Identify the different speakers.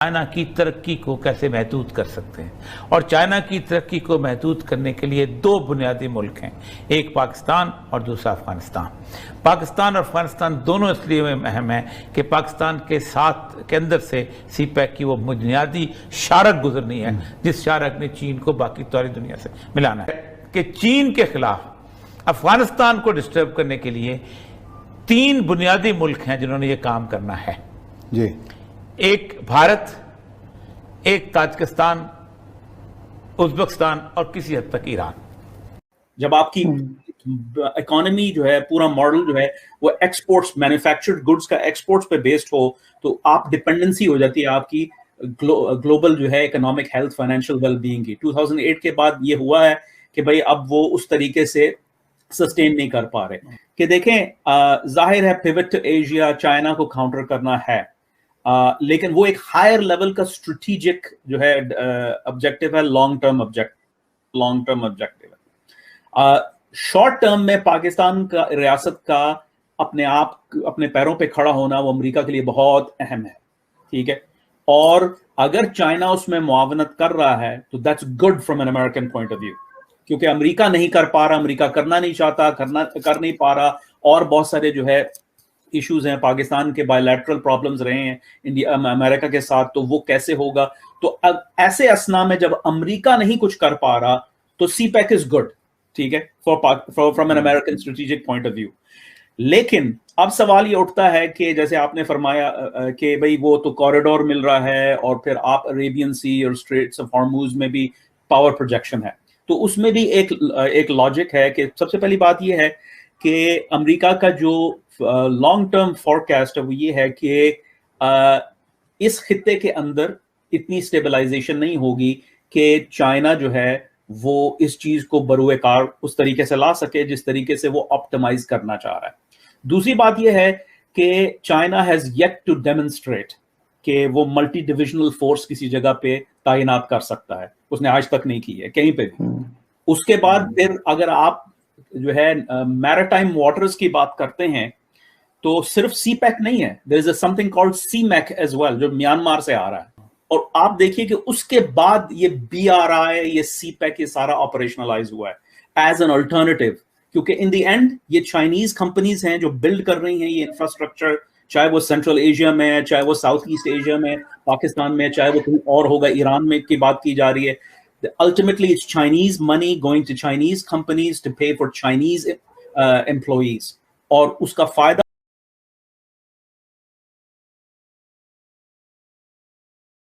Speaker 1: China کی ترقی کو کیسے محدود کر سکتے ہیں، اور چائنا کی ترقی کو محدود کرنے کے لیے دو بنیادی ملک ہیں، ایک پاکستان اور دوسرا افغانستان۔ پاکستان اور افغانستان دونوں اس لیے اہم ہیں کہ پاکستان کے اندر سے سی پیک کی وہ بنیادی شارک گزرنی ہے جس شارک نے چین کو باقی ساری دنیا سے ملانا ہے، کہ چین کے خلاف افغانستان کو ڈسٹرب کرنے کے لیے تین بنیادی ملک ہیں جنہوں نے یہ کام کرنا ہے،
Speaker 2: جی،
Speaker 1: ایک بھارت، ایک تاجکستان، ازبکستان اور کسی حد تک ایران۔
Speaker 3: جب آپ کی اکانومی جو ہے، پورا ماڈل جو ہے وہ ایکسپورٹس، مینوفیکچرڈ گڈس کا ایکسپورٹس پہ بیسڈ ہو تو آپ ڈپینڈنسی ہو جاتی ہے آپ کی گلوبل جو ہے economic health, financial well being کی۔ 2008 کے بعد یہ ہوا ہے کہ بھئی اب وہ اس طریقے سے سسٹین نہیں کر پا رہے کہ دیکھیں ظاہر ہے پیوٹ ٹو ایشیا، چائنا کو کاؤنٹر کرنا ہے، لیکن وہ ایک ہائر لیول کا اسٹریٹجک جو ہے آبجیکٹو ہے، لانگ ٹرم آبجیکٹو ہے۔ شارٹ ٹرم میں پاکستان کا ریاست کا اپنے پیروں پہ کھڑا ہونا وہ امریکہ کے لیے بہت اہم ہے، ٹھیک ہے، اور اگر چائنا اس میں معاونت کر رہا ہے تو that's good from an American point of view, کیونکہ امریکہ نہیں کر پا رہا، امریکہ کرنا نہیں چاہتا، کر نہیں پا رہا، اور بہت سارے جو ہے ایشوز ہیں، پاکستان کے بائی لیٹرل پرابلمز رہے ہیں امریکہ کے ساتھ، تو وہ کیسے ہوگا؟ تو ایسے اسنا میں جب امریکہ نہیں کچھ کر پا رہا تو سی پیک از گڈ، ٹھیک ہے، from an American strategic point of view. لیکن اب سوال یہ اٹھتا ہے کہ جیسے آپ نے فرمایا کہ بھئی وہ تو کوریڈور مل رہا ہے، اور پھر آپ عربین سی اور اسٹریٹس آف ہارموز میں بھی پاور پروجیکشن ہے، تو اس میں بھی ایک لاجک ہے کہ سب سے پہلی بات یہ ہے کہ امریکہ کا جو لانگ ٹرم فورکاسٹ ہے وہ یہ ہے کہ اس خطے کے اندر اتنی سٹیبلائزیشن نہیں ہوگی کہ چائنا جو ہے وہ اس چیز کو بروئے کار اس طریقے سے لا سکے جس طریقے سے وہ آپٹیمائز کرنا چاہ رہا ہے۔ دوسری بات یہ ہے کہ China has yet to demonstrate کہ وہ ملٹی ڈویژنل فورس کسی جگہ پہ تعینات کر سکتا ہے، اس نے آج تک نہیں کی ہے کہیں پہ بھی۔ اس کے بعد پھر اگر آپ جو ہے میریٹائم واٹرز کی بات کرتے ہیں تو صرف سی پیک نہیں ہے، there is a something called CMEC as well جو میانمار سے آ رہا ہے، اور آپ دیکھیے کہ اس کے بعد یہ بی آر آئی، یہ سی پیک، یہ سارا آپریشنلائز ہوا ہے ایز این الٹرنیٹیو، کیونکہ ان دی اینڈ یہ چائنیز کمپنیز ہیں جو بلڈ کر رہی ہیں یہ انفراسٹرکچر، چاہے وہ سینٹرل ایشیا میں ہے، چاہے وہ ساؤتھ ایسٹ ایشیا میں، پاکستان میں، چاہے وہ کہیں اور ہوگا، ایران میں کی بات کی جا رہی ہے۔ Ultimately it's Chinese money going to Chinese companies to pay for Chinese employees، اور اس کا فائدہ